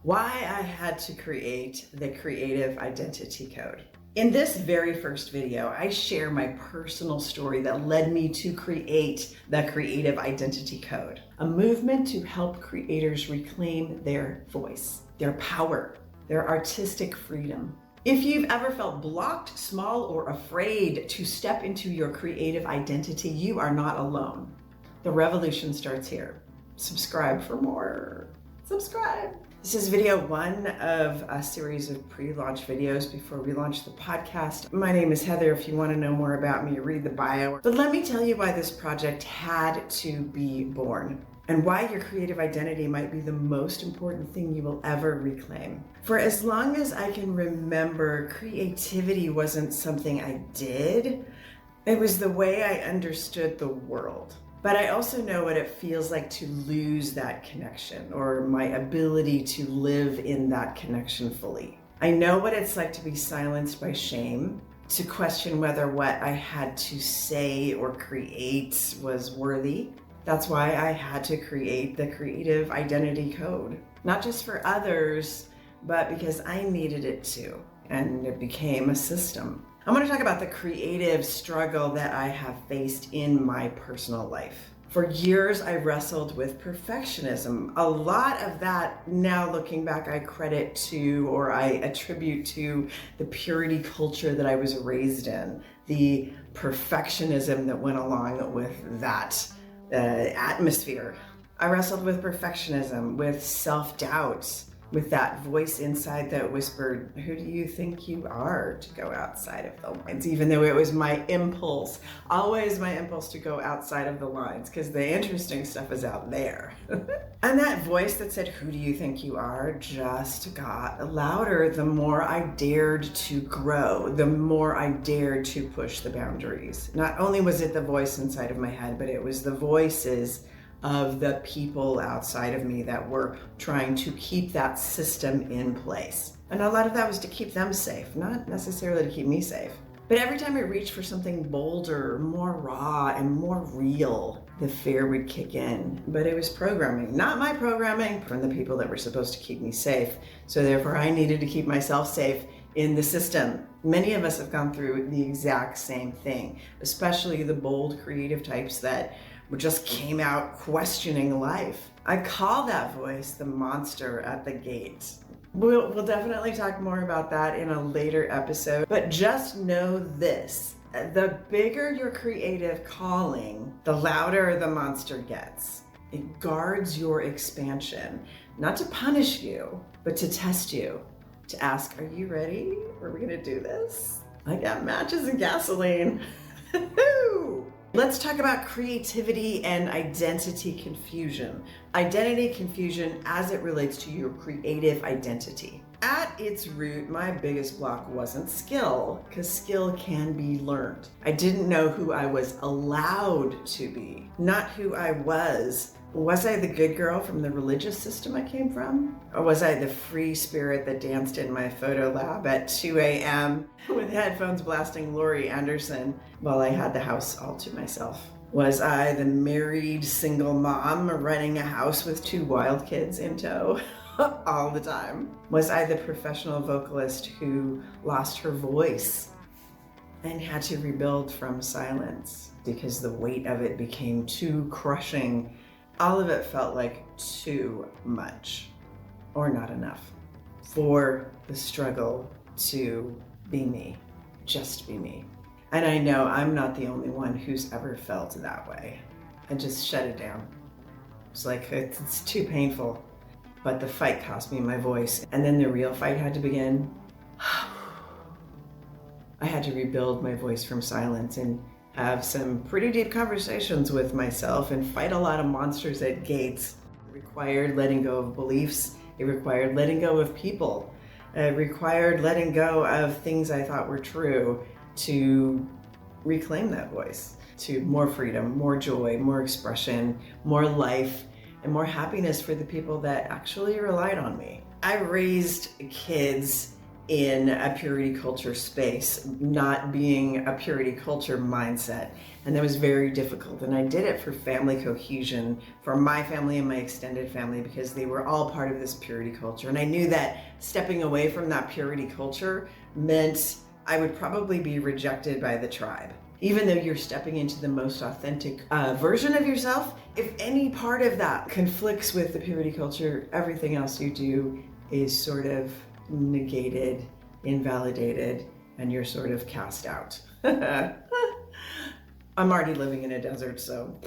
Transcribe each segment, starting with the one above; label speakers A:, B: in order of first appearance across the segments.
A: why I had to create the creative identity code. In this very first video, I share my personal story that led me to create the creative identity code, a movement to help creators reclaim their voice, their power, their artistic freedom. If you've ever felt blocked, small, or afraid to step into your creative identity, you are not alone. The revolution starts here. Subscribe for more. Subscribe. This is video one of a series of pre-launch videos before we launch the podcast. My name is Heather. If you want to know more about me, read the bio. But let me tell you why this project had to be born and why your creative identity might be the most important thing you will ever reclaim. For as long as I can remember, creativity wasn't something I did. It was the way I understood the world. But I also know what it feels like to lose that connection, or my ability to live in that connection fully. I know what it's like to be silenced by shame, to question whether what I had to say or create was worthy. That's why I had to create the creative identity code, not just for others, but because I needed it too, and it became a system. I'm going to talk about the creative struggle that I have faced in my personal life. For years, I wrestled with perfectionism. A lot of that, now looking back, I credit to, or I attribute to, the purity culture that I was raised in, the perfectionism that went along with that atmosphere. I wrestled with perfectionism, with self-doubt, with that voice inside that whispered, who do you think you are to go outside of the lines? Even though it was my impulse, always my impulse to go outside of the lines, because the interesting stuff is out there. And that voice that said, who do you think you are, just got louder the more I dared to grow, the more I dared to push the boundaries. Not only was it the voice inside of my head, but it was the voices of the people outside of me that were trying to keep that system in place. And a lot of that was to keep them safe, not necessarily to keep me safe. But every time I reached for something bolder, more raw, and more real, the fear would kick in. But it was programming, not my programming, from the people that were supposed to keep me safe. So therefore I needed to keep myself safe in the system. Many of us have gone through the exact same thing, especially the bold creative types that just came out questioning life. I call that voice the monster at the gate. We'll definitely talk more about that in a later episode, but just know this: the bigger your creative calling, the louder the monster gets. It guards your expansion, not to punish you, but to test you, to ask, are you ready? Are we gonna do this? I got matches and gasoline. Let's talk about creativity and identity confusion. Identity confusion as it relates to your creative identity. At its root, my biggest block wasn't skill, because skill can be learned. I didn't know who I was allowed to be, not who I was. Was I the good girl from the religious system I came from? Or was I the free spirit that danced in my photo lab at 2 a.m. with headphones blasting Laurie Anderson while I had the house all to myself? Was I the married single mom running a house with 2 wild kids in tow all the time? Was I the professional vocalist who lost her voice and had to rebuild from silence because the weight of it became too crushing? All of it felt like too much, or not enough, for the struggle to be me, just be me. And I know I'm not the only one who's ever felt that way. I just shut it down. It's like, it's too painful. But the fight cost me my voice. And then the real fight had to begin. I had to rebuild my voice from silence and have some pretty deep conversations with myself and fight a lot of monsters at gates. It required letting go of beliefs. It required letting go of people. It required letting go of things I thought were true to reclaim that voice, to more freedom, more joy, more expression, more life, and more happiness for the people that actually relied on me. I raised kids in a purity culture space, not being a purity culture mindset. And that was very difficult. And I did it for family cohesion, for my family and my extended family, because they were all part of this purity culture. And I knew that stepping away from that purity culture meant I would probably be rejected by the tribe. Even though you're stepping into the most authentic version of yourself, if any part of that conflicts with the purity culture, everything else you do is sort of negated, invalidated, and you're sort of cast out. I'm already living in a desert, so.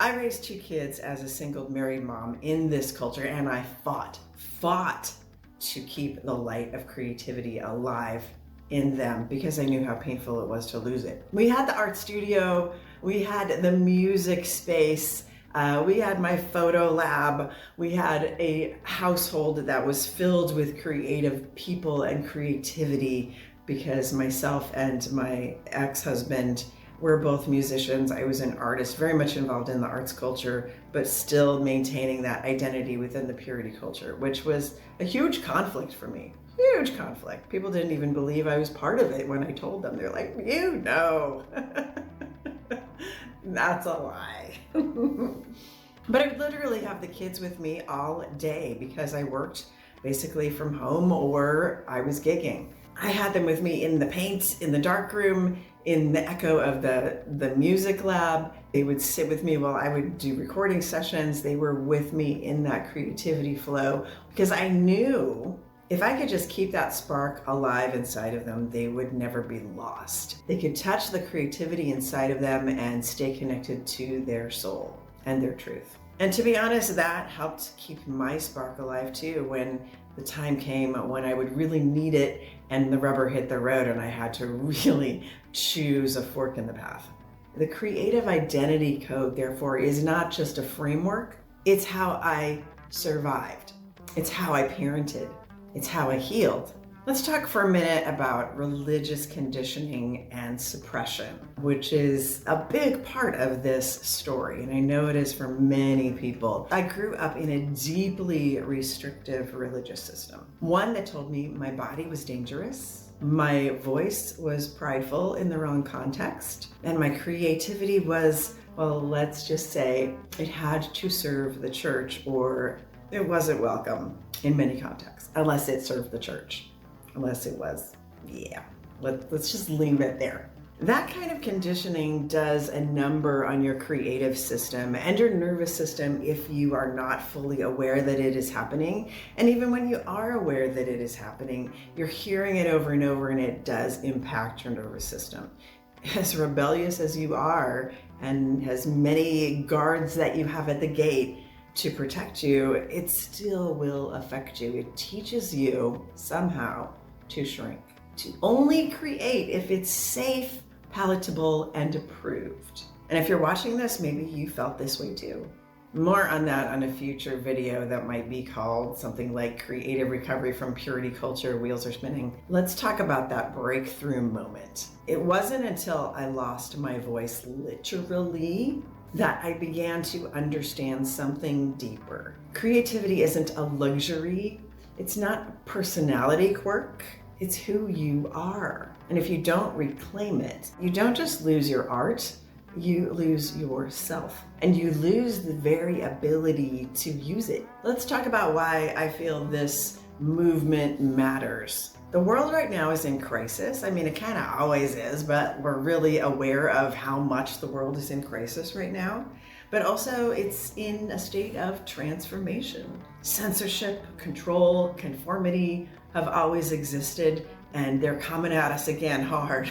A: I raised 2 kids as a single married mom in this culture, and I fought to keep the light of creativity alive in them because I knew how painful it was to lose it. We had the art studio, we had the music space, we had my photo lab, we had a household that was filled with creative people and creativity because myself and my ex-husband were both musicians. I was an artist, very much involved in the arts culture, but still maintaining that identity within the purity culture, which was a huge conflict for me. Huge conflict. People didn't even believe I was part of it when I told them. They're like, you know. That's a lie. But I would literally have the kids with me all day because I worked basically from home or I was gigging. I had them with me in the paint, in the dark room, in the echo of the music lab. They would sit with me while I would do recording sessions. They were with me in that creativity flow because I knew if I could just keep that spark alive inside of them, they would never be lost. They could touch the creativity inside of them and stay connected to their soul and their truth. And to be honest, that helped keep my spark alive too when the time came when I would really need it and the rubber hit the road and I had to really choose a fork in the path. The creative identity code, therefore, is not just a framework, it's how I survived. It's how I parented. It's how I healed. Let's talk for a minute about religious conditioning and suppression, which is a big part of this story, and I know it is for many people. I grew up in a deeply restrictive religious system, one that told me my body was dangerous, my voice was prideful in the wrong context, and my creativity was, well, let's just say it had to serve the church or it wasn't welcome in many contexts, unless it served the church. Unless it was, let's just leave it there. That kind of conditioning does a number on your creative system and your nervous system if you are not fully aware that it is happening. And even when you are aware that it is happening, you're hearing it over and over and it does impact your nervous system. As rebellious as you are and as many guards that you have at the gate to protect you, it still will affect you. It teaches you somehow to shrink, to only create if it's safe, palatable, and approved. And if you're watching this, maybe you felt this way too. More on that on a future video that might be called something like Creative Recovery from Purity Culture, Wheels Are Spinning. Let's talk about that breakthrough moment. It wasn't until I lost my voice literally that I began to understand something deeper. Creativity isn't a luxury. It's not a personality quirk. It's who you are. And if you don't reclaim it, you don't just lose your art, you lose yourself. And you lose the very ability to use it. Let's talk about why I feel this movement matters. The world right now is in crisis. I mean, it kind of always is, but we're really aware of how much the world is in crisis right now. But also it's in a state of transformation. Censorship, control, conformity have always existed, and they're coming at us again hard.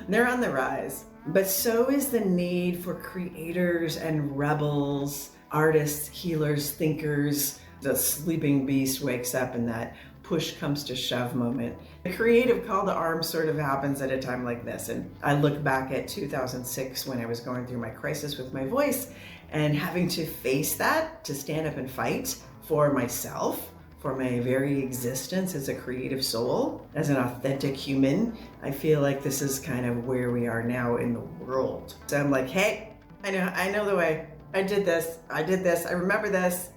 A: They're on the rise. But so is the need for creators and rebels, artists, healers, thinkers. The sleeping beast wakes up in that push comes to shove moment. The creative call to arms sort of happens at a time like this. And I look back at 2006 when I was going through my crisis with my voice and having to face that, to stand up and fight for myself, for my very existence as a creative soul, as an authentic human. I feel like this is kind of where we are now in the world. So I'm like, hey, I know the way. I did this, I remember this.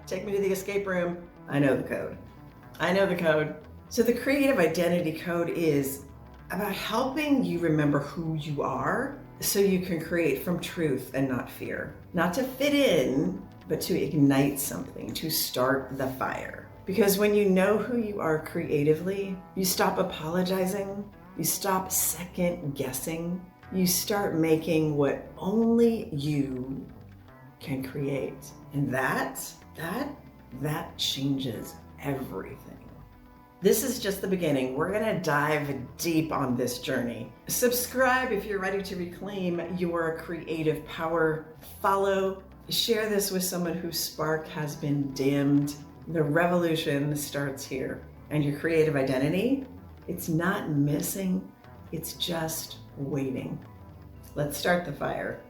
A: Take me to the escape room. I know the code. I know the code. So the creative identity code is about helping you remember who you are so you can create from truth and not fear. Not to fit in, but to ignite something, to start the fire. Because when you know who you are creatively, you stop apologizing, you stop second guessing, you start making what only you can create. And that changes everything. This is just the beginning. We're gonna dive deep on this journey. Subscribe if you're ready to reclaim your creative power. Follow, share this with someone whose spark has been dimmed. The revolution starts here. And your creative identity, it's not missing, it's just waiting. Let's start the fire.